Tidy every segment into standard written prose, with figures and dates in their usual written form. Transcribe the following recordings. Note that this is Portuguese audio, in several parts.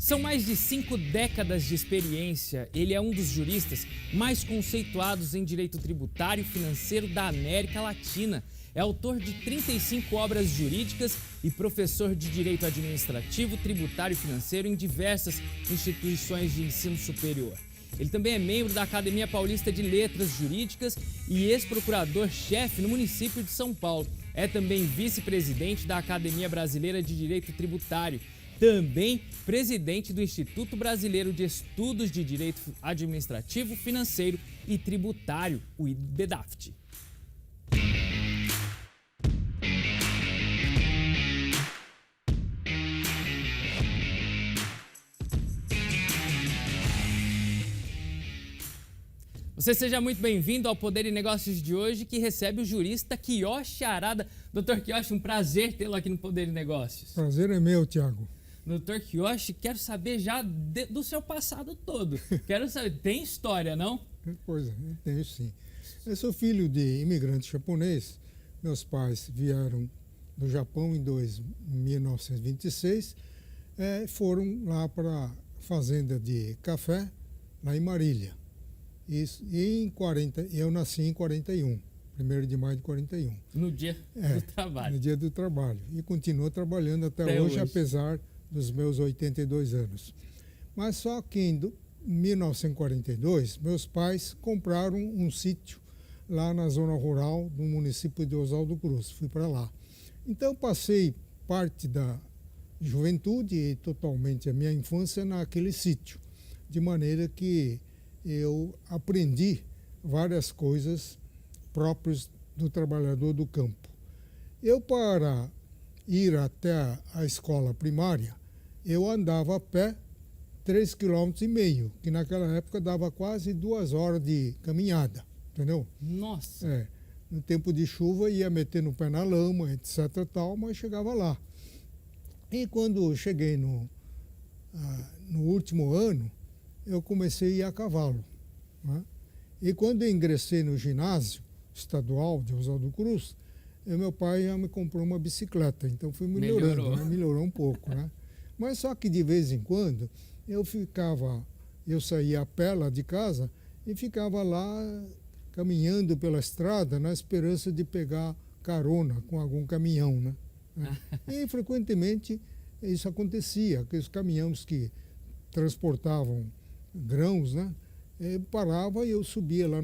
São mais de 5 décadas de experiência. Ele é um dos juristas mais conceituados em direito tributário e financeiro da América Latina. É autor de 35 obras jurídicas e professor de direito administrativo, tributário e financeiro em diversas instituições de ensino superior. Ele também é membro da Academia Paulista de Letras Jurídicas e ex-procurador-chefe no município de São Paulo. É também vice-presidente da Academia Brasileira de Direito Tributário. Também presidente do Instituto Brasileiro de Estudos de Direito Administrativo, Financeiro e Tributário, o IBDAFT. Você seja muito bem-vindo ao Poder e Negócios de hoje, que recebe o jurista Kiyoshi Arada. Doutor Kiyoshi, um prazer tê-lo aqui no Poder e Negócios. Prazer é meu, Tiago. Doutor Kiyoshi, quero saber já do seu passado todo. Quero saber, tem história, não? Pois é, tenho sim. Eu sou filho de imigrante japonês. Meus pais vieram do Japão em 1926. Foram lá para a fazenda de café, lá em Marília. Isso, e eu nasci em 41, 1º de maio de 41. No dia do trabalho. No dia do trabalho. E continuo trabalhando até hoje, apesar dos meus 82 anos. Mas só que em 1942, meus pais compraram um sítio lá na zona rural do município de Oswaldo Cruz. Fui para lá. Então passei parte da juventude e totalmente a minha infância naquele sítio, de maneira que eu aprendi várias coisas próprias do trabalhador do campo. Eu, para ir até a escola primária, eu andava a pé 3,5 km, que naquela época dava quase 2 horas de caminhada, entendeu? Nossa! No tempo de chuva ia metendo o pé na lama, etc. tal, mas chegava lá. E quando cheguei no último ano, eu comecei a ir a cavalo, né? E quando eu ingressei no ginásio estadual de Oswaldo Cruz, meu pai já me comprou uma bicicleta, então fui melhorando, melhorou um pouco, né? Mas só que de vez em quando eu saía a pé lá de casa e ficava lá caminhando pela estrada na esperança de pegar carona com algum caminhão, né? E frequentemente isso acontecia, aqueles caminhões que transportavam grãos, né? Parava e eu subia lá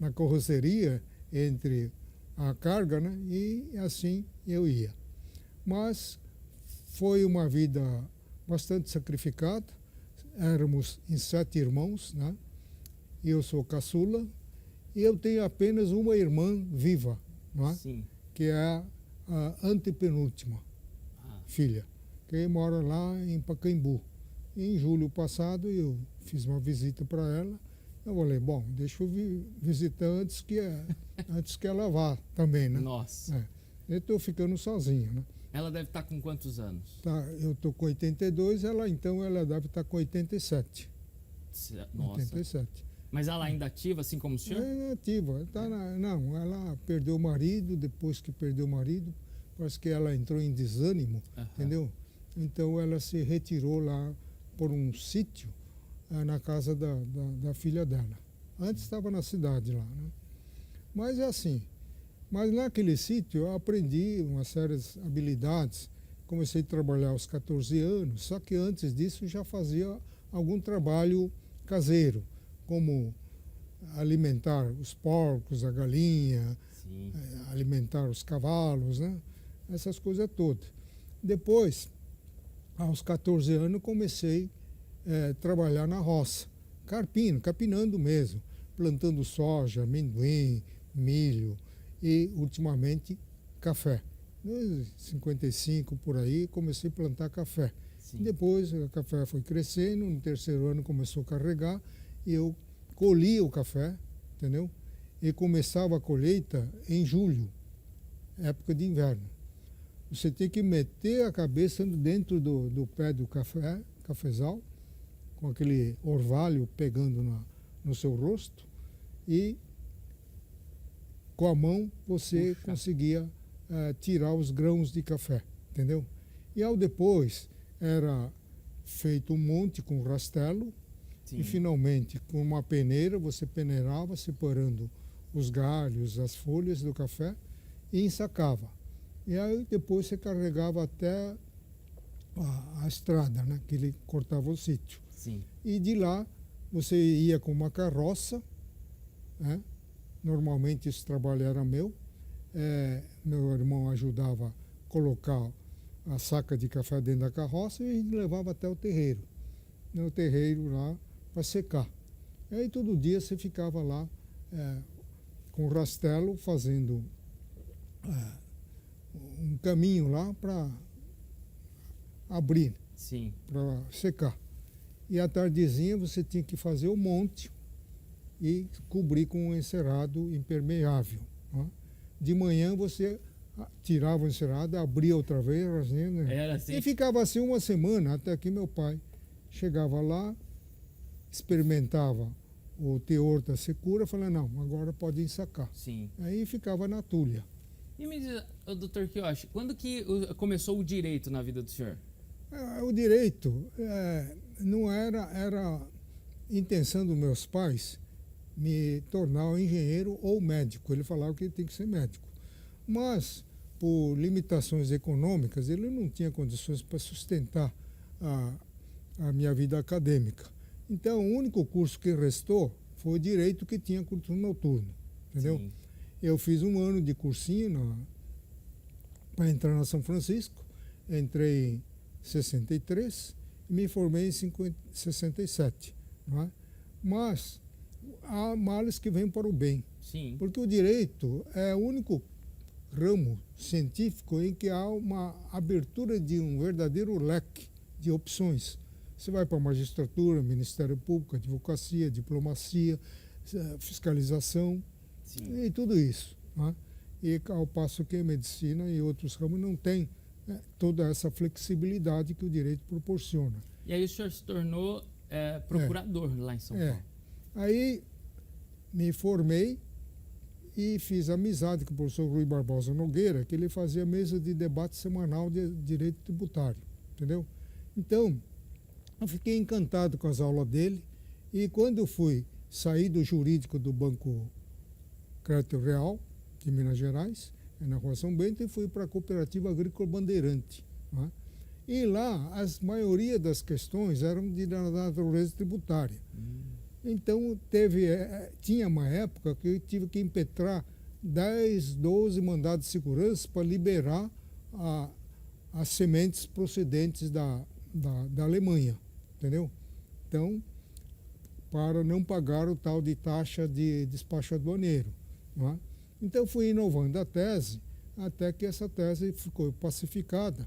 na carroceria entre a carga, né? E assim eu ia. Mas foi uma vida bastante sacrificada. Éramos em 7 irmãos, né? Eu sou caçula e eu tenho apenas uma irmã viva, não é? Sim. Que é a antepenúltima filha, que mora lá em Pacaembu. Em julho passado eu fiz uma visita para ela. Eu falei, bom, deixa eu visitar antes que ela vá também, né? Nossa! Eu estou ficando sozinho, né? Ela deve estar com quantos anos? Eu estou com 82, ela deve estar com 87. Nossa! 87. Mas ela ainda ativa, assim como o senhor? É ativa. Não, ela perdeu o marido, depois que perdeu o marido, parece que ela entrou em desânimo, entendeu? Então ela se retirou lá por um sítio na casa da filha dela. Antes estava na cidade lá, né? Mas é assim. Mas naquele sítio eu aprendi umas sérias habilidades. Comecei a trabalhar aos 14 anos, só que antes disso já fazia algum trabalho caseiro, como alimentar os porcos, a galinha, alimentar os cavalos, né? Essas coisas todas. Depois, aos 14 anos, comecei a trabalhar na roça, capinando mesmo, plantando soja, amendoim, milho e, ultimamente, café. Em 55, por aí, comecei a plantar café. Depois, o café foi crescendo, no 3º ano começou a carregar e eu colhia o café, entendeu? E começava a colheita em julho, época de inverno. Você tem que meter a cabeça dentro do pé do cafezal, com aquele orvalho pegando no seu rosto, e com a mão você conseguia tirar os grãos de café, entendeu? E ao depois era feito um monte com rastelo. Sim. E finalmente, com uma peneira, você peneirava, separando os galhos, as folhas do café e ensacava. E aí depois você carregava até a estrada, né, que ele cortava o sítio. Sim. E de lá você ia com uma carroça, né? Normalmente esse trabalho era meu. Meu irmão ajudava a colocar a saca de café dentro da carroça e a gente levava até o terreiro. No terreiro lá para secar. E aí todo dia você ficava lá com o rastelo fazendo um caminho lá para abrir, para secar. E à tardezinha você tinha que fazer o monte e cobrir com um encerado impermeável. Né? De manhã você tirava o encerado, abria outra vez, assim, né? Era assim. E ficava assim uma semana, até que meu pai chegava lá, experimentava o teor da secura, falava, não, agora pode ensacar. Sim. Aí ficava na tulha. E me diz, doutor Kiyoshi, quando que começou o direito na vida do senhor? O direito não era intenção dos meus pais me tornar um engenheiro ou médico. Ele falava que tem que ser médico. Mas, por limitações econômicas, ele não tinha condições para sustentar a minha vida acadêmica. Então, o único curso que restou foi o direito, que tinha curso noturno, entendeu? Sim. Eu fiz um ano de cursinho para entrar na São Francisco, entrei em 63 e me formei em 67, não é? Mas há males que vêm para o bem. Sim. Porque o direito é o único ramo científico em que há uma abertura de um verdadeiro leque de opções. Você vai para a magistratura, Ministério Público, advocacia, diplomacia, fiscalização. Sim. E tudo isso. Né? E ao passo que a medicina e outros ramos não têm toda essa flexibilidade que o direito proporciona. E aí o senhor se tornou procurador lá em São Paulo. Aí me formei e fiz amizade com o professor Rui Barbosa Nogueira, que ele fazia mesa de debate semanal de direito tributário, entendeu? Então, eu fiquei encantado com as aulas dele, e quando eu fui sair do jurídico do Banco Crédito Real, de Minas Gerais, na Rua São Bento, e fui para a Cooperativa Agrícola Bandeirante. Né? E lá, a maioria das questões eram de natureza tributária. Então, tinha uma época que eu tive que impetrar 10, 12 mandados de segurança para liberar as sementes procedentes da Alemanha, entendeu? Então, para não pagar o tal de taxa de despacho aduaneiro. Não é? Então, fui inovando a tese, até que essa tese ficou pacificada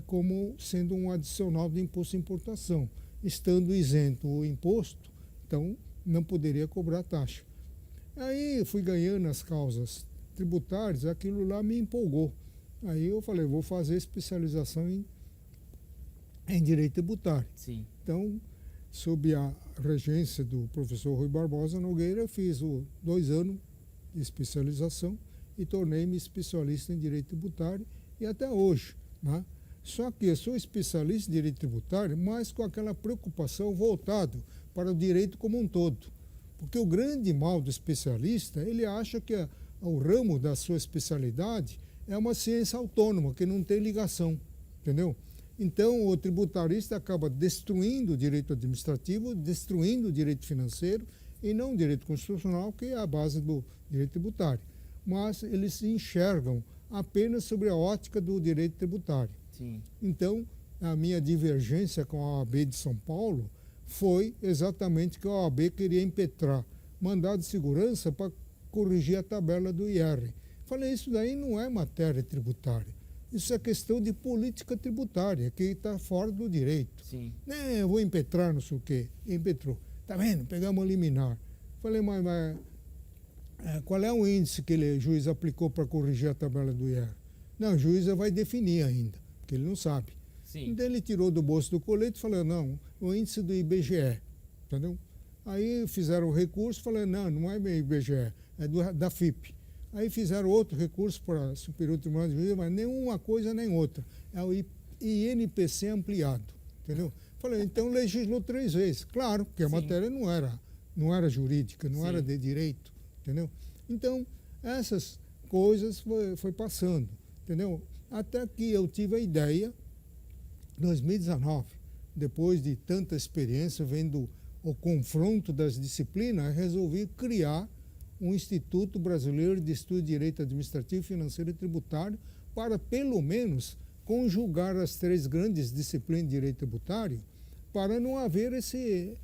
como sendo um adicional de imposto de importação. Estando isento o imposto, então não poderia cobrar taxa. Aí fui ganhando as causas tributárias, aquilo lá me empolgou. Aí eu falei, vou fazer especialização em direito tributário. Sim. Então, sob a regência do professor Rui Barbosa Nogueira, eu fiz 2 anos de especialização e tornei-me especialista em direito tributário, e até hoje. Né? Só que eu sou especialista em direito tributário, mas com aquela preocupação voltada para o direito como um todo. Porque o grande mal do especialista, ele acha que o ramo da sua especialidade é uma ciência autônoma, que não tem ligação, entendeu? Então, o tributarista acaba destruindo o direito administrativo, destruindo o direito financeiro, e não o direito constitucional, que é a base do direito tributário. Mas eles se enxergam apenas sobre a ótica do direito tributário. Sim. Então, a minha divergência com a OAB de São Paulo foi exatamente que a OAB queria impetrar mandado de segurança para corrigir a tabela do IR. Falei, isso daí não é matéria tributária. Isso é questão de política tributária, que está fora do direito. Sim. Eu vou impetrar, não sei o quê. Impetrou. Tá vendo? Pegamos a liminar. Falei, mas qual é o índice que o juiz aplicou para corrigir a tabela do IR? Não, o juiz vai definir ainda, porque ele não sabe. Sim. Então ele tirou do bolso do colete e falou, não, o índice do IBGE, entendeu? Aí fizeram o recurso, falei, não é IBGE, é da FIP. Aí fizeram outro recurso para o Superior Tribunal de Justiça, mas nem uma coisa nem outra. É o e INPC ampliado, entendeu? Falei, então legislou 3 vezes. Claro, porque a matéria não era jurídica, não era de direito, entendeu? Então, essas coisas foi passando, entendeu? Até que eu tive a ideia, em 2019, depois de tanta experiência, vendo o confronto das disciplinas, resolvi criar um Instituto Brasileiro de Estudo de Direito Administrativo, Financeiro e Tributário para, pelo menos, conjugar as 3 grandes disciplinas de direito tributário para não haver esse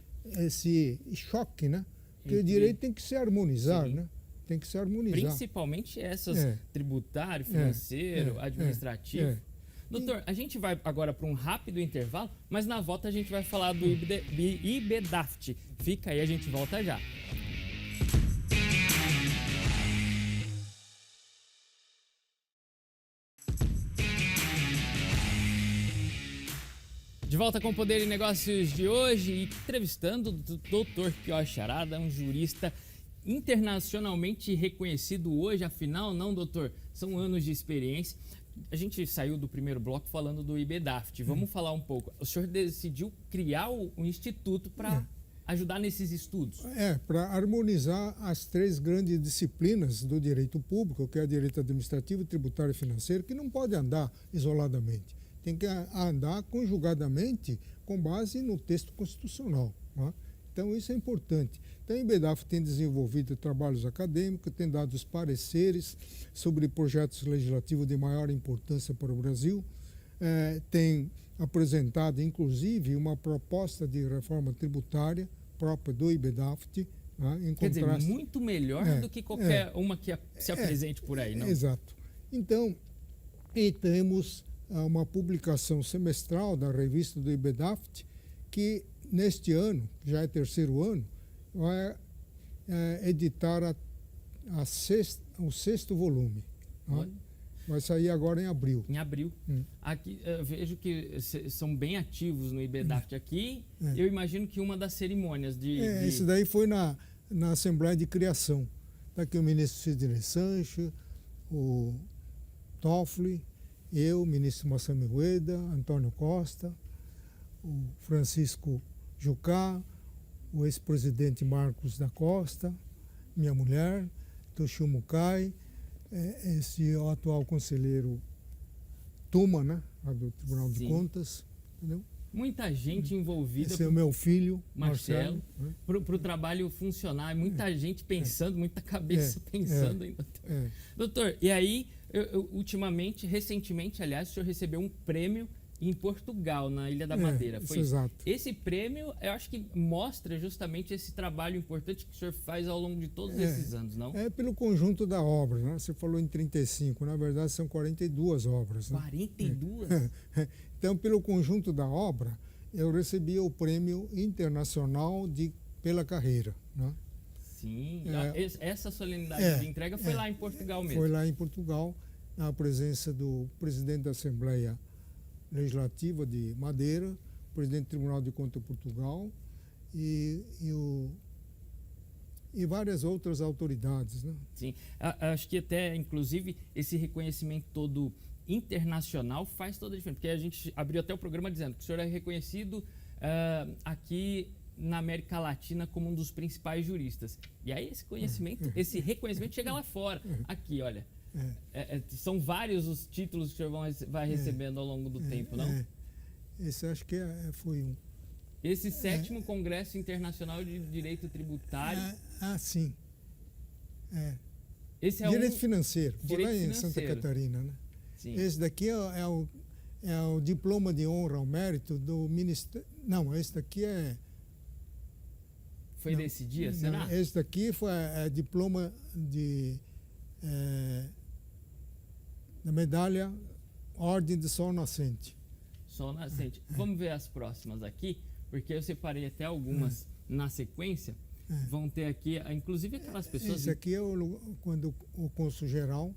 choque, né? Porque o direito tem que se harmonizar, né? Tem que se harmonizar. Principalmente essas tributário, financeiro, administrativo. Doutor, a gente vai agora para um rápido intervalo, mas na volta a gente vai falar do IBDAFT. Fica aí, a gente volta já. De volta com o Poder e Negócios de hoje, entrevistando o Dr. Quioche Arada, um jurista internacionalmente reconhecido hoje. Afinal, não, doutor, são anos de experiência. A gente saiu do primeiro bloco falando do IBDAFT. Vamos falar um pouco. O senhor decidiu criar um instituto para ajudar nesses estudos? Para harmonizar as 3 grandes disciplinas do direito público, que é o direito administrativo, tributário e financeiro, que não pode andar isoladamente. Tem que andar conjugadamente com base no texto constitucional. Né? Então, isso é importante. Então, o IBDAFT tem desenvolvido trabalhos acadêmicos, tem dado os pareceres sobre projetos legislativos de maior importância para o Brasil, tem apresentado, inclusive, uma proposta de reforma tributária própria do IBDAFT. Né, quer dizer, muito melhor do que qualquer uma que se apresente por aí, não? Exato. Então, e temos uma publicação semestral da revista do IBDAFT, que neste ano, já é 3º ano, vai editar o 6º volume. Né? Vai sair agora em abril. Em abril. Aqui, eu vejo que são bem ativos no IBDAFT aqui. Eu imagino que uma das cerimônias Isso daí foi na Assembleia de Criação. Está aqui o ministro Sidney Sancho, o Toffoli, eu, o ministro Massami Ueda, Antônio Costa, o Francisco Jucá, o ex-presidente Marcos da Costa, minha mulher, Toshio Mukai, o atual conselheiro Tuma, né, do Tribunal de Contas, entendeu? Muita gente envolvida. Esse é o meu filho, Marcelo, para o trabalho funcionar, muita gente pensando, muita cabeça pensando ainda. Doutor, e aí, recentemente, aliás, o senhor recebeu um prêmio em Portugal, na Ilha da Madeira. Foi isso? Exato. Esse prêmio, eu acho que mostra justamente esse trabalho importante que o senhor faz ao longo de todos esses anos, não? É pelo conjunto da obra, né? Você falou em 35, na verdade são 42 obras. Né? 42? Então, pelo conjunto da obra, eu recebi o prêmio internacional pela carreira. Né? Sim, essa solenidade de entrega foi lá em Portugal mesmo. Foi lá em Portugal, na presença do presidente da Assembleia Legislativa de Madeira, presidente do Tribunal de Contas de Portugal e várias outras autoridades. Né? Sim, acho que até, inclusive, esse reconhecimento todo internacional faz toda a diferença, porque a gente abriu até o programa dizendo que o senhor é reconhecido aqui na América Latina como um dos principais juristas. E aí esse reconhecimento chega lá fora. Aqui, olha. São vários os títulos que o senhor vai recebendo ao longo do tempo, não? Esse acho que foi um. Esse 7º Congresso Internacional de Direito Tributário. Sim. Esse é Direito financeiro. Foi Direito lá em financeiro. Santa Catarina, né? Sim. Esse daqui é o diploma de honra ao mérito do Ministério. Não, esse daqui Foi desse dia, será? Esse daqui foi diploma da medalha Ordem de Sol Nascente. Sol Nascente. Vamos ver as próximas aqui, porque eu separei até algumas na sequência. Vão ter aqui, inclusive aquelas pessoas... Esse aqui é quando o cônsul-geral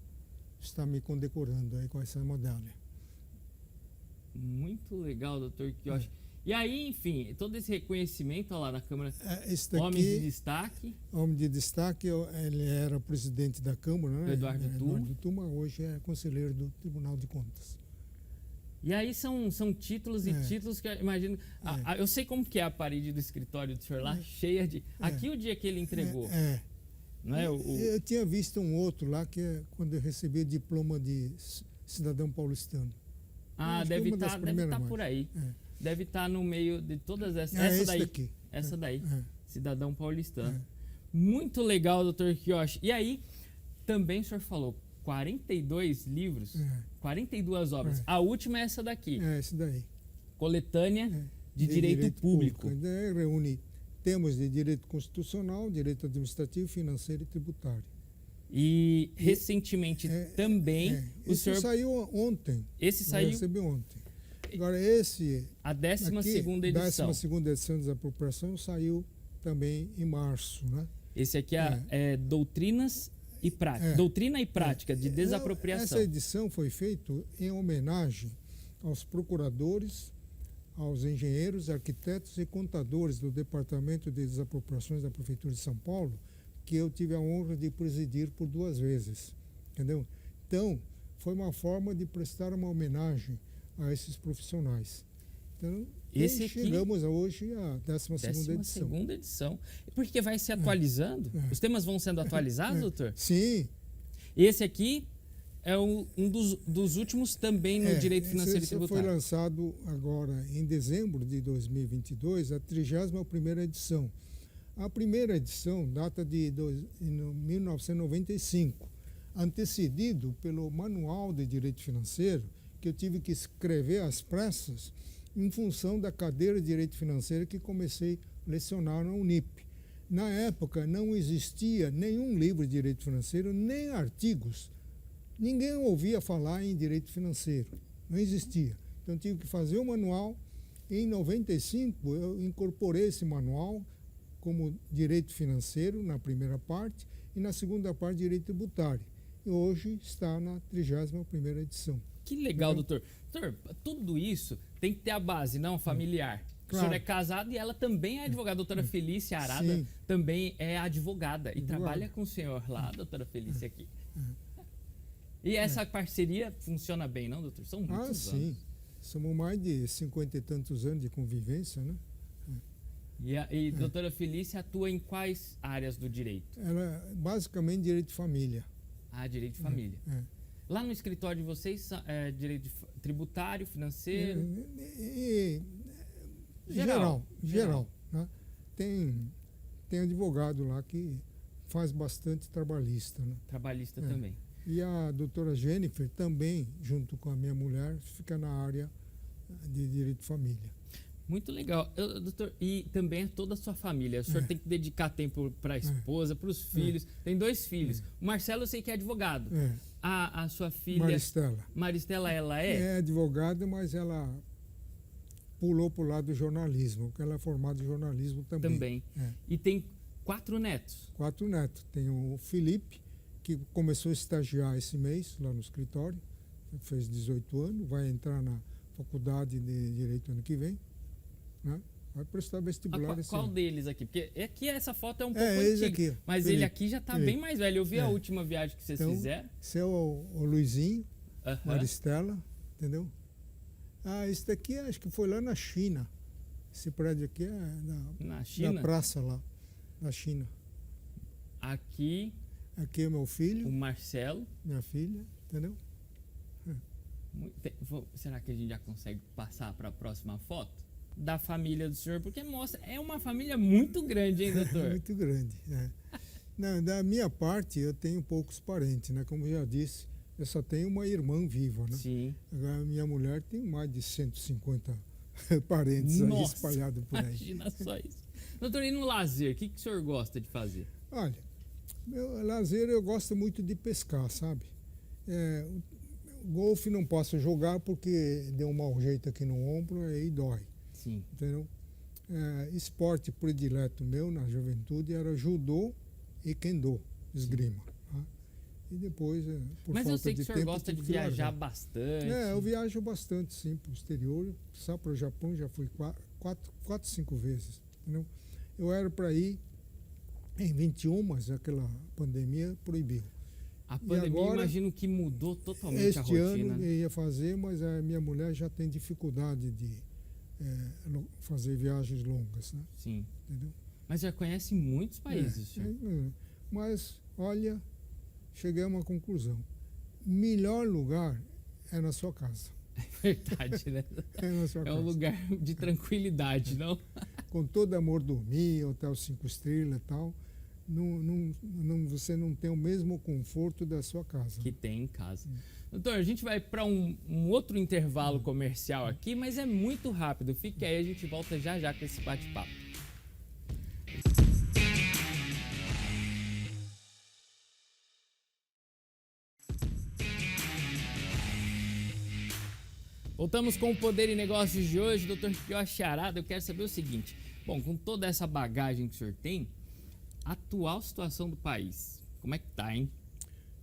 está me condecorando aí com essa medalha. Muito legal, doutor Quioche. E aí, enfim, todo esse reconhecimento lá na Câmara, homem de destaque. Homem de destaque, ele era presidente da Câmara, né? Eduardo Tuma. Tuma, hoje é conselheiro do Tribunal de Contas. E aí são títulos e títulos que eu imagino... eu sei como que é a parede do escritório do senhor lá, cheia de... Aqui o dia que ele entregou. Não é? Eu tinha visto um outro lá, que é quando eu recebi o diploma de cidadão paulistano. Deve estar por aí. Deve estar no meio de todas essas. Essa daí. Cidadão paulistano. Muito legal, doutor Kiyoshi. E aí, também o senhor falou, 42 livros, 42 obras. A última é essa daqui. Essa daí. Coletânea de direito público. Reúne temas de direito constitucional, direito administrativo, financeiro e tributário. E recentemente também o senhor... saiu ontem. Esse saiu? Eu recebi ontem. Agora esse... A 12ª edição. A 12ª edição da desapropriação saiu também em março, né? Esse aqui é Doutrinas e Prática. Doutrina e Prática de Desapropriação. Essa edição foi feita em homenagem aos procuradores, aos engenheiros, arquitetos e contadores do Departamento de Desapropriações da Prefeitura de São Paulo, que eu tive a honra de presidir por 2 vezes, entendeu? Então, foi uma forma de prestar uma homenagem a esses profissionais. Então, chegamos hoje à 12ª edição. Porque vai se atualizando? Os temas vão sendo atualizados, doutor? Sim. Esse aqui é um dos últimos também no direito financeiro e tributário. Foi lançado agora em dezembro de 2022, a 31ª edição. A primeira edição data de 1995, antecedido pelo Manual de Direito Financeiro, que eu tive que escrever às pressas em função da cadeira de Direito Financeiro que comecei a lecionar na Unip. Na época não existia nenhum livro de Direito Financeiro, nem artigos. Ninguém ouvia falar em direito financeiro, não existia. Então tive que fazer o manual. Em 95 eu incorporei esse manual como direito financeiro na primeira parte e na segunda parte direito tributário. E hoje está na 31ª edição. Que legal, doutor. Doutor, tudo isso tem que ter a base, não familiar. Claro. O senhor é casado e ela também é advogada. A doutora Felícia Arada também é advogada e trabalha com o senhor lá, doutora Felícia aqui. E essa parceria funciona bem, não, doutor? São muitos anos. Sim. Somos mais de 50 e tantos anos de convivência, né? E doutora Felícia atua em quais áreas do direito? Ela, basicamente, direito de família. Direito de família. Lá no escritório de vocês, direito tributário, financeiro? Geral. Né? Tem advogado lá que faz bastante trabalhista. Né? Trabalhista também. E a doutora Jennifer também, junto com a minha mulher, fica na área de direito de família. Muito legal. Doutor, e também toda a sua família. O senhor tem que dedicar tempo para a esposa, para os filhos. Tem 2 filhos. O Marcelo eu sei que é advogado. A sua filha... Maristela, ela é? É advogada, mas ela pulou para o lado do jornalismo, porque ela é formada em jornalismo também. E tem 4 netos? 4 netos. Tem o Felipe, que começou a estagiar esse mês lá no escritório, fez 18 anos, vai entrar na faculdade de Direito ano que vem, né? Vai prestar vestibular esse Qual ano. deles aqui? Porque aqui essa foto é um pouco antiga, aqui, mas Felipe, ele aqui já está bem mais velho. Eu vi a última viagem que vocês fizeram. Esse é o Luizinho, Maristela, entendeu? Esse daqui acho que foi lá na China. Esse prédio aqui é na China? Da praça lá, na China. Aqui é meu filho. O Marcelo. Minha filha, entendeu? Será que a gente já consegue passar para a próxima foto? Da família do senhor, porque mostra, é uma família muito grande, hein, doutor? Muito grande, Não, da minha parte, eu tenho poucos parentes, né? Como eu já disse, eu só tenho uma irmã viva, né? Sim. Agora, a minha mulher tem mais de 150 parentes aí espalhados por aí. Imagina só isso. Doutor, e no lazer, o que o senhor gosta de fazer? Olha, meu lazer, eu gosto muito de pescar, sabe? Golfe não posso jogar porque deu um mau jeito aqui no ombro, aí dói. Sim. Entendeu? Esporte predileto meu na juventude era judô e kendo, esgrima. Tá? E depois, por Mas falta eu sei que de o senhor tempo, gosta de viajar bastante. Eu viajo bastante, sim, para o exterior. Só para o Japão já fui 4, 5 vezes. Entendeu? Eu era para ir em 21, mas aquela pandemia proibiu. A pandemia, agora, imagino que mudou totalmente a este rotina. ano eu ia fazer, mas a minha mulher já tem dificuldade de fazer viagens longas, né? Sim. Entendeu? Mas já conhece muitos países, senhor. Mas, olha, cheguei a uma conclusão. Melhor lugar é na sua casa. É verdade, né? É na sua É casa. um lugar de tranquilidade, não? Com todo amor dormir, hotel 5 estrelas e tal, você não tem o mesmo conforto da sua casa. Que tem em casa. Doutor, a gente vai para um outro intervalo comercial aqui, mas é muito rápido. Fique aí, a gente volta já já com esse bate-papo. Voltamos com o Poder e Negócios de hoje, doutor Prior Charada. Eu quero saber o seguinte: bom, com toda essa bagagem que o senhor tem, a atual situação do país, como é que tá, hein?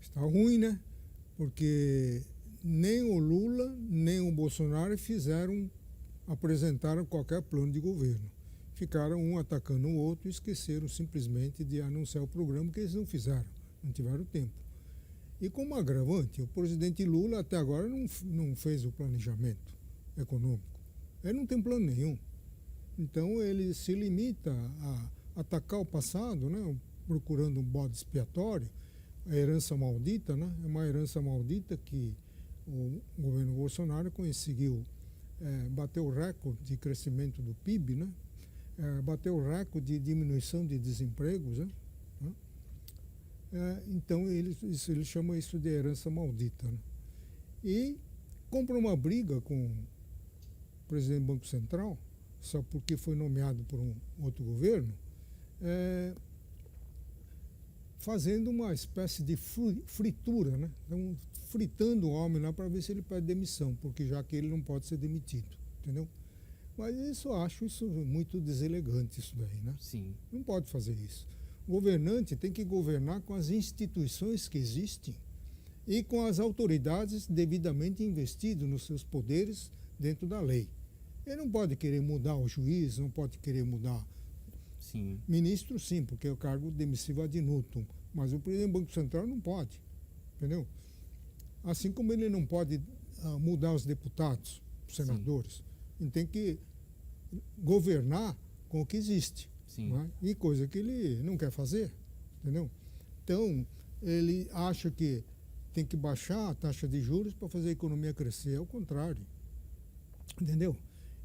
Está ruim, né? Porque nem o Lula, nem o Bolsonaro apresentaram qualquer plano de governo. Ficaram um atacando o outro e esqueceram simplesmente de anunciar o programa que eles não fizeram, não tiveram tempo. E como agravante, o presidente Lula até agora não fez o planejamento econômico. Ele não tem plano nenhum. Então ele se limita a atacar o passado, né? Procurando um bode expiatório, a herança maldita, né? É uma herança maldita que o governo Bolsonaro conseguiu bater o recorde de crescimento do PIB, né? Bater o recorde de diminuição de desempregos, né? Então ele chama isso de herança maldita, né? E compra uma briga com o presidente do Banco Central, só porque foi nomeado por um outro governo, fazendo uma espécie de fritura, né? Então, fritando o homem lá para ver se ele pede demissão, porque já que ele não pode ser demitido, entendeu? Mas acho isso muito deselegante, isso daí, né? Sim. Não pode fazer isso. O governante tem que governar com as instituições que existem e com as autoridades devidamente investidas nos seus poderes dentro da lei. Ele não pode querer mudar o juiz, não pode querer mudar. Sim. Ministro, sim, porque é o cargo demissivo ad nutum, mas o presidente do Banco Central não pode, entendeu? Assim como ele não pode mudar os deputados, os senadores. Sim. Ele tem que governar com o que existe. Sim. Não é? E coisa que ele não quer fazer, entendeu? Então, ele acha que tem que baixar a taxa de juros para fazer a economia crescer. É o contrário, entendeu?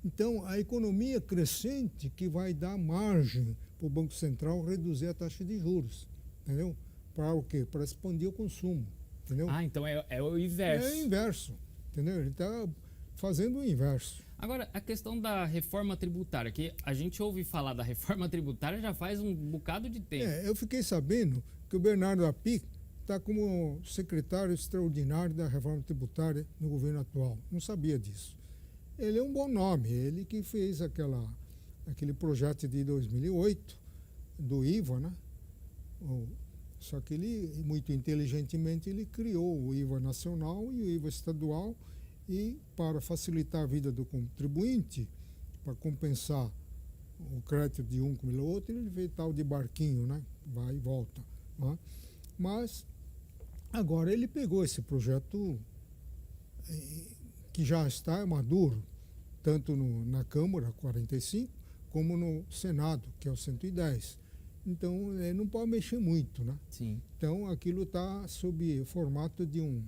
Então, a economia crescente que vai dar margem para o Banco Central reduzir a taxa de juros, entendeu? Para o quê? Para expandir o consumo, entendeu? Ah, então é o inverso. É o inverso, entendeu? Ele está fazendo o inverso. Agora, a questão da reforma tributária, que a gente ouve falar da reforma tributária já faz um bocado de tempo. Eu fiquei sabendo que o Bernardo Api está como secretário extraordinário da reforma tributária no governo atual. Não sabia disso. Ele é um bom nome, ele que fez aquele projeto de 2008 do IVA, né? Só que ele, muito inteligentemente, ele criou o IVA nacional e o IVA estadual. E para facilitar a vida do contribuinte, para compensar o crédito de um com o outro, ele fez tal de barquinho, né? Vai e volta. Né? Mas agora ele pegou esse projeto que já está maduro, tanto na Câmara 45, como no Senado, que é o 110. Então não pode mexer muito, né? Sim. Então aquilo está sob formato de um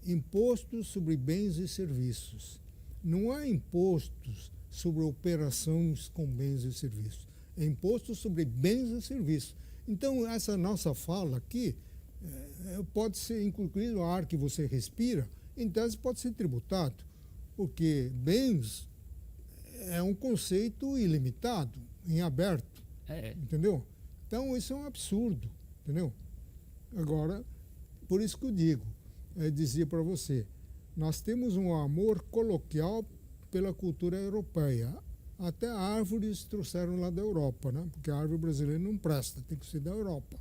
impostos sobre bens e serviços. Não há impostos sobre operações com bens e serviços. É imposto sobre bens e serviços. Então, essa nossa fala aqui pode ser, inclusive, o ar que você respira, em tese pode ser tributado, porque bens é um conceito ilimitado, em aberto, entendeu? Então, isso é um absurdo, entendeu? Agora, por isso que eu digo, dizia para você, nós temos um amor coloquial pela cultura europeia. Até árvores trouxeram lá da Europa, né? Porque a árvore brasileira não presta, tem que ser da Europa.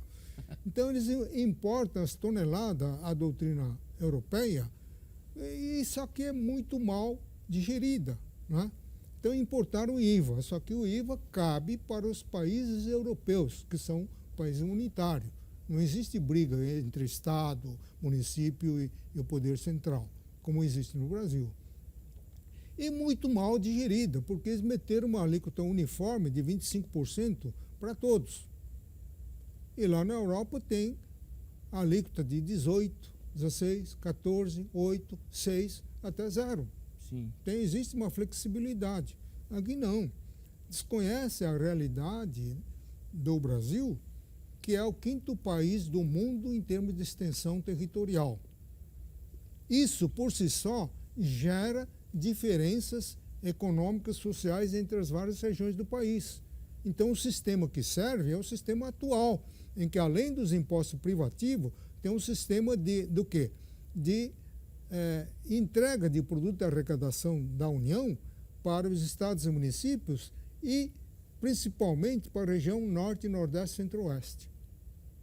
Então eles importam as toneladas à doutrina europeia, e isso aqui é muito mal digerida, né? Então importaram o IVA, só que o IVA cabe para os países europeus, que são países unitários. Não existe briga entre Estado, município e o poder central, como existe no Brasil. E muito mal digerida, porque eles meteram uma alíquota uniforme de 25% para todos. E lá na Europa tem a alíquota de 18%, 16%, 14%, 8%, 6%, até 0%. Sim. Existe uma flexibilidade. Aqui não. Desconhece a realidade do Brasil, que é o 5º país do mundo em termos de extensão territorial. Isso, por si só, gera diferenças econômicas, sociais entre as várias regiões do país. Então, o sistema que serve é o sistema atual, em que, além dos impostos privativos, tem um sistema do quê? De entrega de produto de arrecadação da União para os estados e municípios e, principalmente, para a região norte, nordeste, centro-oeste.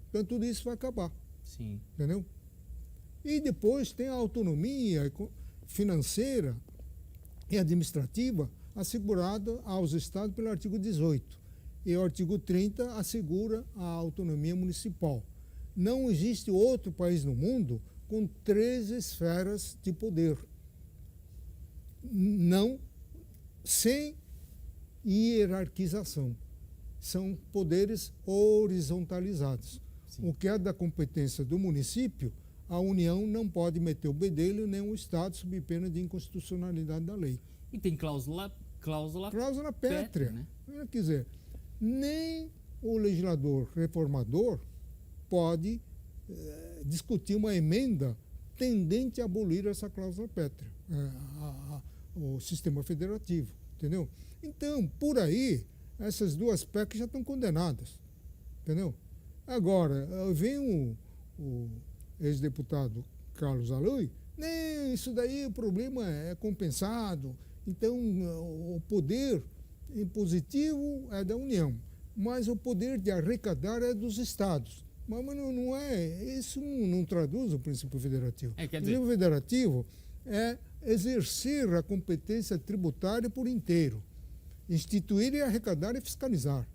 Então, tudo isso vai acabar. Sim. Entendeu? E depois tem a autonomia financeira e administrativa assegurada aos estados pelo artigo 18. E o artigo 30 assegura a autonomia municipal. Não existe outro país no mundo com 3 esferas de poder. Não, sem hierarquização. São poderes horizontalizados. Sim. O que é da competência do município, a União não pode meter o bedelho, nem o Estado, sob pena de inconstitucionalidade da lei. E tem cláusula pétrea, né? Quer dizer, nem o legislador reformador pode discutir uma emenda tendente a abolir essa cláusula pétrea, o sistema federativo, entendeu? Então, por aí, essas 2 PECs já estão condenadas, entendeu? Agora, vem o ex-deputado Carlos Aloi, nem isso daí o problema é compensado, então o poder impositivo é da União, mas o poder de arrecadar é dos estados. Mas não é, isso não traduz o princípio federativo. Quer dizer, o princípio federativo é exercer a competência tributária por inteiro, instituir e arrecadar e fiscalizar.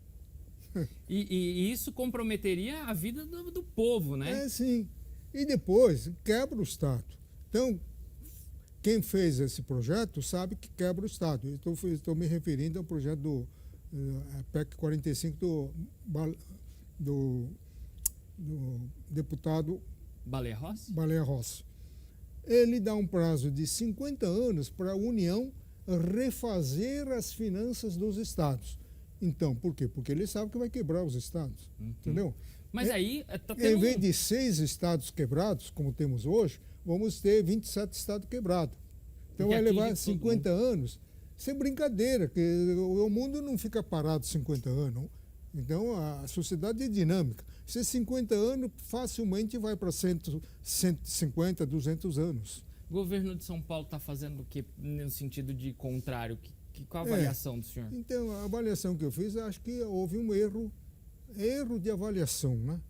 E isso comprometeria a vida do povo, né? Sim. E depois quebra o Estado. Então, quem fez esse projeto sabe que quebra o Estado. Estou me referindo ao projeto do PEC 45 do deputado Baleia Rossi. Ele dá um prazo de 50 anos para a União refazer as finanças dos estados. Então, por quê? Porque ele sabe que vai quebrar os estados, entendeu? Mas aí tá em vez de 6 estados quebrados, como temos hoje, vamos ter 27 estados quebrados. Então vai levar 50 anos. Sem brincadeira, que o mundo não fica parado 50 anos. Então a sociedade é dinâmica. Se 50 anos, facilmente vai para 150, 200 anos. O governo de São Paulo está fazendo o que no sentido de contrário? Qual a avaliação do senhor? Então, a avaliação que eu fiz, acho que houve um erro de avaliação, né?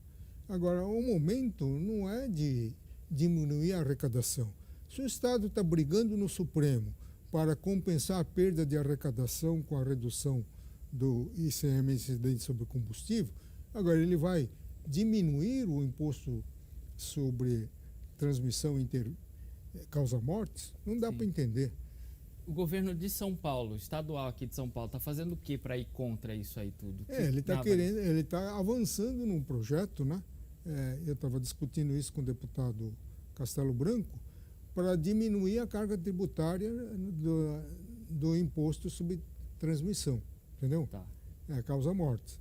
Agora, o momento não é de diminuir a arrecadação. Se o Estado está brigando no Supremo para compensar a perda de arrecadação com a redução do ICM, incidente sobre combustível, agora ele vai diminuir o imposto sobre transmissão causa-mortes? Não dá para entender. O governo de São Paulo, estadual aqui de São Paulo, está fazendo o que para ir contra isso aí tudo? Ele está avançando num projeto, né? Eu estava discutindo isso com o deputado Castelo Branco, para diminuir a carga tributária do imposto sobre transmissão, entendeu? Tá. Causa-mortes.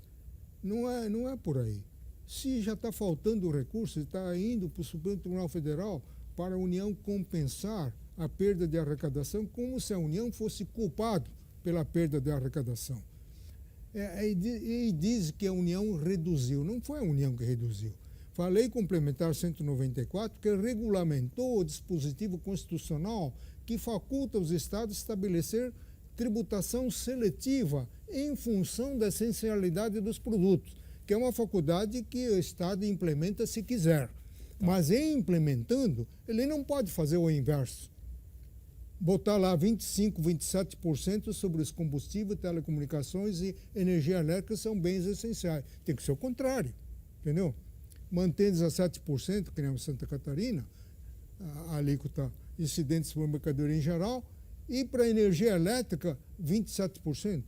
Não é por aí. Se já está faltando recurso, está indo para o Supremo Tribunal Federal para a União compensar a perda de arrecadação, como se a União fosse culpada pela perda de arrecadação. E diz que a União reduziu. Não foi a União que reduziu. Foi a Lei Complementar 194 que regulamentou o dispositivo constitucional que faculta os estados a estabelecer tributação seletiva em função da essencialidade dos produtos, que é uma faculdade que o Estado implementa se quiser. Mas em implementando, ele não pode fazer o inverso. Botar lá 25%, 27% sobre os combustíveis, telecomunicações e energia elétrica são bens essenciais. Tem que ser o contrário, entendeu? mantém 17%, que nem Santa Catarina, a alíquota incidentes por mercadoria em geral, e para a energia elétrica, 27%.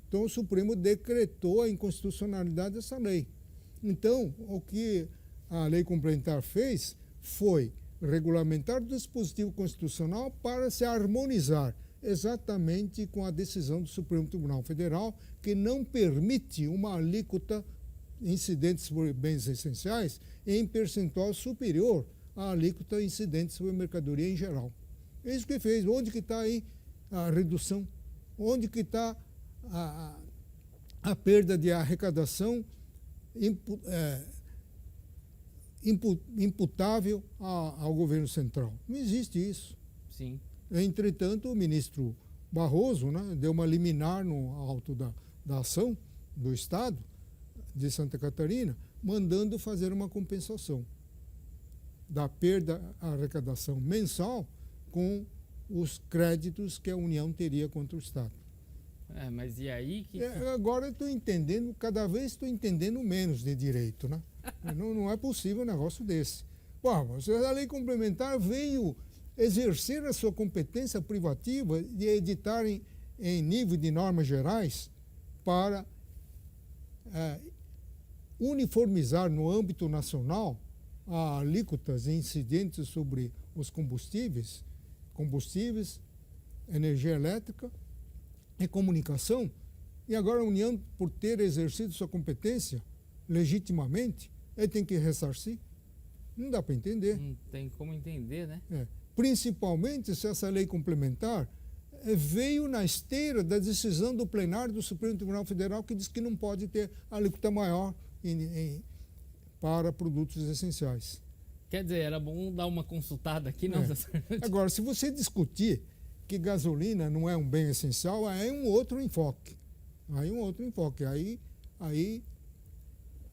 Então, o Supremo decretou a inconstitucionalidade dessa lei. Então, o que a lei complementar fez foi regulamentar o dispositivo constitucional para se harmonizar exatamente com a decisão do Supremo Tribunal Federal, que não permite uma alíquota incidentes por bens essenciais em percentual superior à alíquota incidentes sobre mercadoria em geral. É isso que fez. Onde que está aí a redução? Onde que está a perda de arrecadação imputável ao governo central? Não existe isso. Sim. Entretanto, o ministro Barroso, né, deu uma liminar no alto da ação do Estado de Santa Catarina, mandando fazer uma compensação da perda à arrecadação mensal com os créditos que a União teria contra o Estado. Mas e aí? Agora eu estou entendendo, cada vez estou entendendo menos de direito, né? Não é possível um negócio desse. Bom, a lei complementar veio exercer a sua competência privativa de editar em nível de normas gerais para uniformizar no âmbito nacional alíquotas incidentes sobre os combustíveis, energia elétrica e comunicação. E agora a União, por ter exercido sua competência legitimamente, ele tem que ressarcir. Não dá para entender. Não tem como entender, né? Principalmente se essa lei complementar veio na esteira da decisão do plenário do Supremo Tribunal Federal, que diz que não pode ter alíquota maior para produtos essenciais. Quer dizer, era bom dar uma consultada aqui, não? Agora, se você discutir que gasolina não é um bem essencial, aí é um outro enfoque. Aí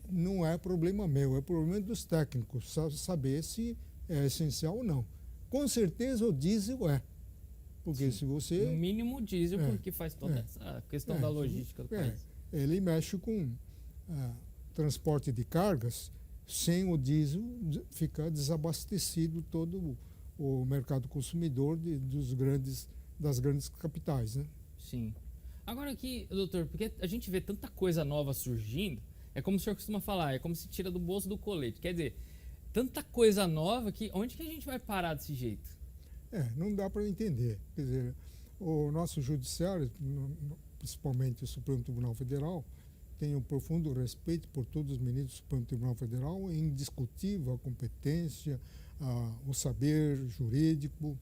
não é problema meu, é problema dos técnicos, saber se é essencial ou não. Com certeza o diesel é. Porque Sim, se você... no mínimo o diesel, porque faz toda essa questão da logística do país. Ele mexe com transporte de cargas. Sem o diesel, fica desabastecido todo o mercado consumidor das grandes capitais, né? Sim. Agora aqui, doutor, porque a gente vê tanta coisa nova surgindo, é como o senhor costuma falar, é como se tira do bolso do colete. Quer dizer, tanta coisa nova que onde que a gente vai parar desse jeito? Não dá para entender. Quer dizer, o nosso judiciário, principalmente o Supremo Tribunal Federal, tem um profundo respeito por todos os ministros do Supremo Tribunal Federal, é indiscutível a competência, o saber jurídico,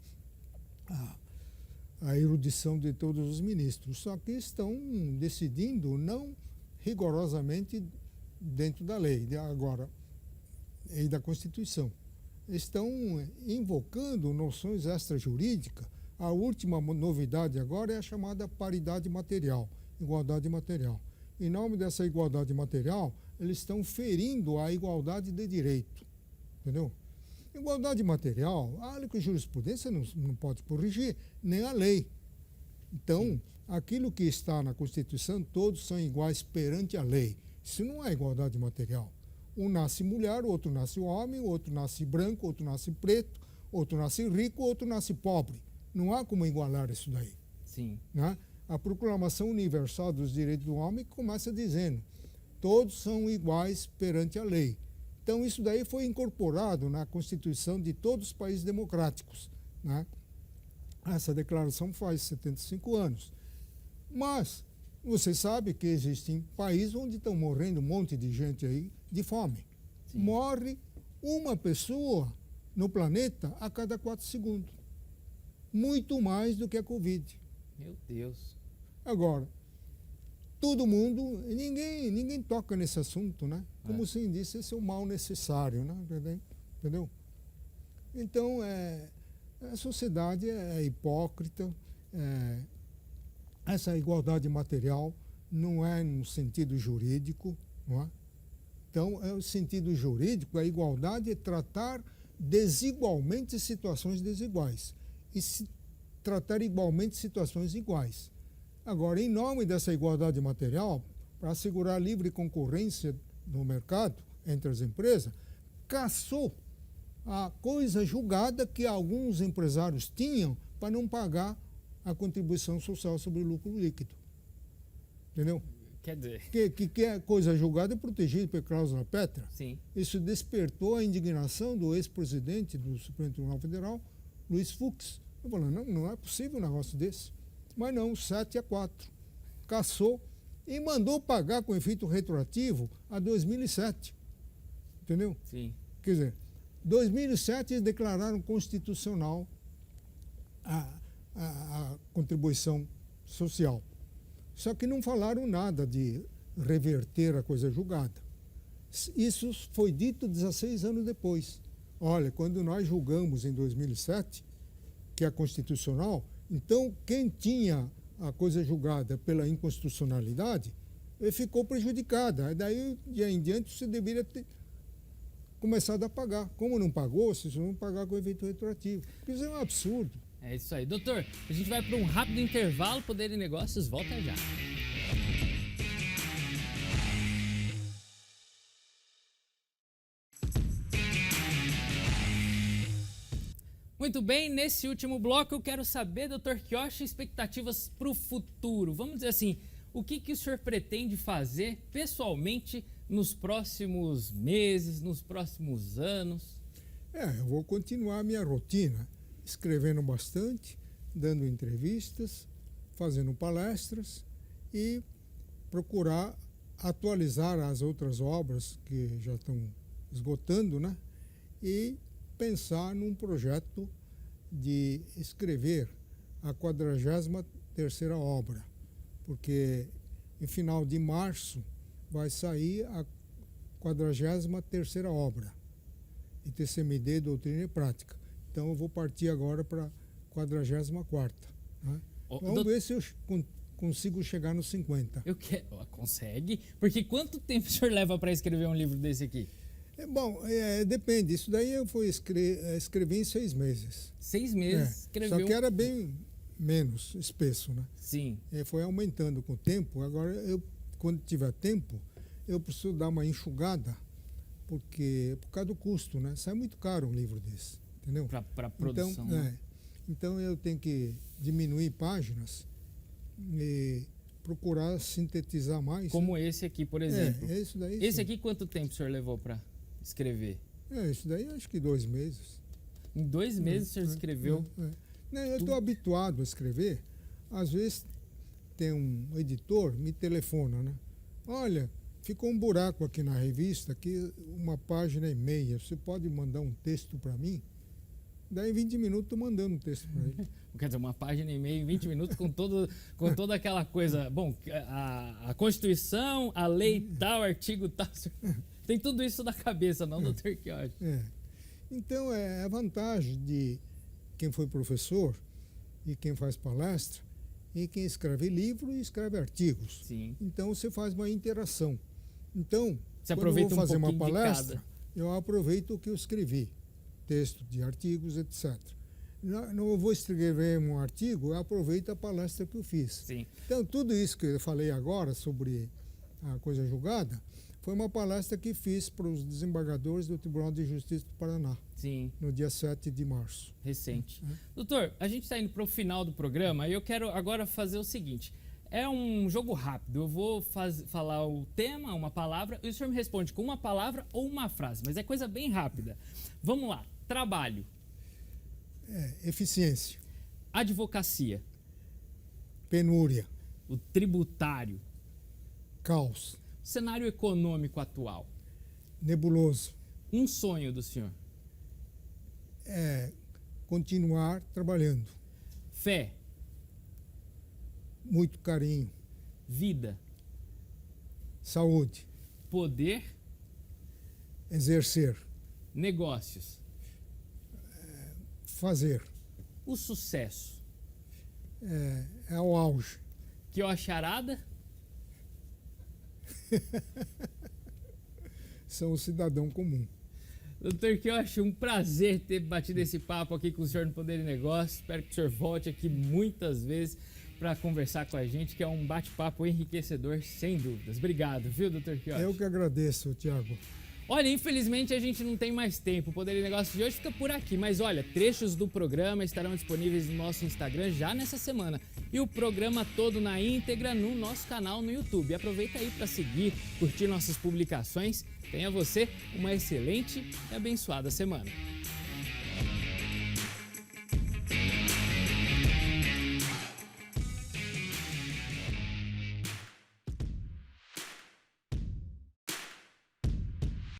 a erudição de todos os ministros. Só que estão decidindo não rigorosamente dentro da lei, agora, e da Constituição. Estão invocando noções extrajurídicas. A última novidade agora é a chamada paridade material, igualdade material. Em nome dessa igualdade material, eles estão ferindo a igualdade de direito. Entendeu? Igualdade material, a jurisprudência não pode corrigir, nem a lei. Então, aquilo que está na Constituição, todos são iguais perante a lei. Isso não é igualdade material. Um nasce mulher, o outro nasce homem, o outro nasce branco, o outro nasce preto, outro nasce rico, o outro nasce pobre. Não há como igualar isso daí. Sim. Né? A Proclamação Universal dos Direitos do Homem começa dizendo: todos são iguais perante a lei. Então, isso daí foi incorporado na Constituição de todos os países democráticos. Né? Essa declaração faz 75 anos. Mas você sabe que existem países onde estão morrendo um monte de gente aí de fome. Sim. Morre uma pessoa no planeta a cada 4 segundos. Muito mais do que a Covid. Meu Deus. Agora, todo mundo, ninguém toca nesse assunto, né? Como se disse, esse é o mal necessário, né? Entendeu? Então, a sociedade é hipócrita, essa igualdade material não é no sentido jurídico, não é? Então, é o sentido jurídico, a igualdade é tratar desigualmente situações desiguais e se tratar igualmente situações iguais. Agora, em nome dessa igualdade material, para assegurar a livre concorrência no mercado, entre as empresas, cassou a coisa julgada que alguns empresários tinham para não pagar a contribuição social sobre o lucro líquido. Entendeu? Quer dizer... Que a coisa julgada é protegida pela cláusula pétrea. Sim. Isso despertou a indignação do ex-presidente do Supremo Tribunal Federal, Luiz Fux. Eu falei, não é possível um negócio desse. Mas não, 7-4. Cassou e mandou pagar com efeito retroativo a 2007. Entendeu? Sim. Quer dizer, 2007 eles declararam constitucional a contribuição social. Só que não falaram nada de reverter a coisa julgada. Isso foi dito 16 anos depois. Olha, quando nós julgamos em 2007, que é constitucional, então quem tinha a coisa julgada pela inconstitucionalidade ficou prejudicada. Daí, de aí em diante, você deveria ter começado a pagar. Como não pagou, vocês vão pagar com efeito retroativo. Isso é um absurdo. É isso aí. Doutor, a gente vai para um rápido intervalo. Poder e Negócios volta já. Muito bem, nesse último bloco eu quero saber, Dr. Kiyoshi, expectativas para o futuro. Vamos dizer assim, o que o senhor pretende fazer pessoalmente nos próximos meses, nos próximos anos? Eu vou continuar a minha rotina, escrevendo bastante, dando entrevistas, fazendo palestras e procurar atualizar as outras obras que já estão esgotando, né? E pensar num projeto de escrever a 43ª obra, porque em final de março vai sair a 43ª obra, ITCMD, Doutrina e Prática. Então eu vou partir agora para a 44ª. Né? Vamos ver se eu consigo chegar nos 50. Consegue? Porque quanto tempo o senhor leva para escrever um livro desse aqui? Depende. Isso daí eu fui escrever em 6 meses. 6 meses? Escreveu... Só que era bem menos espesso, né? Sim. Foi aumentando com o tempo. Agora, quando tiver tempo, eu preciso dar uma enxugada, porque por causa do custo, né? Sai muito caro um livro desse, entendeu? Para produção. Então eu tenho que diminuir páginas e procurar sintetizar mais. Como esse aqui, por exemplo. Isso daí, esse aqui, quanto tempo o senhor levou para escrever? Isso daí acho que 2 meses. Em 2 meses o senhor escreveu? Eu estou habituado a escrever. Às vezes tem um editor, me telefona, né? Olha, ficou um buraco aqui na revista, aqui 1,5 páginas. Você pode mandar um texto para mim? Daí em 20 minutos estou mandando um texto para ele. Quer dizer, 1,5 páginas em 20 minutos com toda aquela coisa. Bom, a Constituição, a lei tal, artigo tal. Tem tudo isso na cabeça, não, doutor Kiyoshi? Então, é a vantagem de quem foi professor e quem faz palestra e quem escreve livro e escreve artigos. Sim. Então, você faz uma interação. Então, você quando eu vou fazer uma pouquinho palestra, eu aproveito o que eu escrevi, texto de artigos, etc. Não vou escrever um artigo, eu aproveito a palestra que eu fiz. Sim. Então, tudo isso que eu falei agora sobre a coisa julgada, foi uma palestra que fiz para os desembargadores do Tribunal de Justiça do Paraná. Sim. No dia 7 de março. Recente. Doutor, a gente está indo para o final do programa e eu quero agora fazer o seguinte. É um jogo rápido. Eu vou falar o tema, uma palavra, e o senhor me responde com uma palavra ou uma frase, mas é coisa bem rápida. Vamos lá. Trabalho. Eficiência. Advocacia. Penúria. O tributário. Caos. Cenário econômico atual. Nebuloso. Um sonho do senhor. Continuar trabalhando. Fé. Muito carinho. Vida. Saúde. Poder. Exercer. Negócios. Fazer. O sucesso. É o auge. Kiyoshi Harada. São o cidadão comum. Doutor Kiyoshi, um prazer ter batido esse papo aqui com o senhor no Poder e Negócios. Espero que o senhor volte aqui muitas vezes para conversar com a gente, que é um bate-papo enriquecedor, sem dúvidas. Obrigado, viu, doutor Kiyoshi? Eu que agradeço, Tiago. Olha, infelizmente a gente não tem mais tempo, o Poder e Negócio de hoje fica por aqui, mas olha, trechos do programa estarão disponíveis no nosso Instagram já nessa semana e o programa todo na íntegra no nosso canal no YouTube. Aproveita aí para seguir, curtir nossas publicações. Tenha você uma excelente e abençoada semana.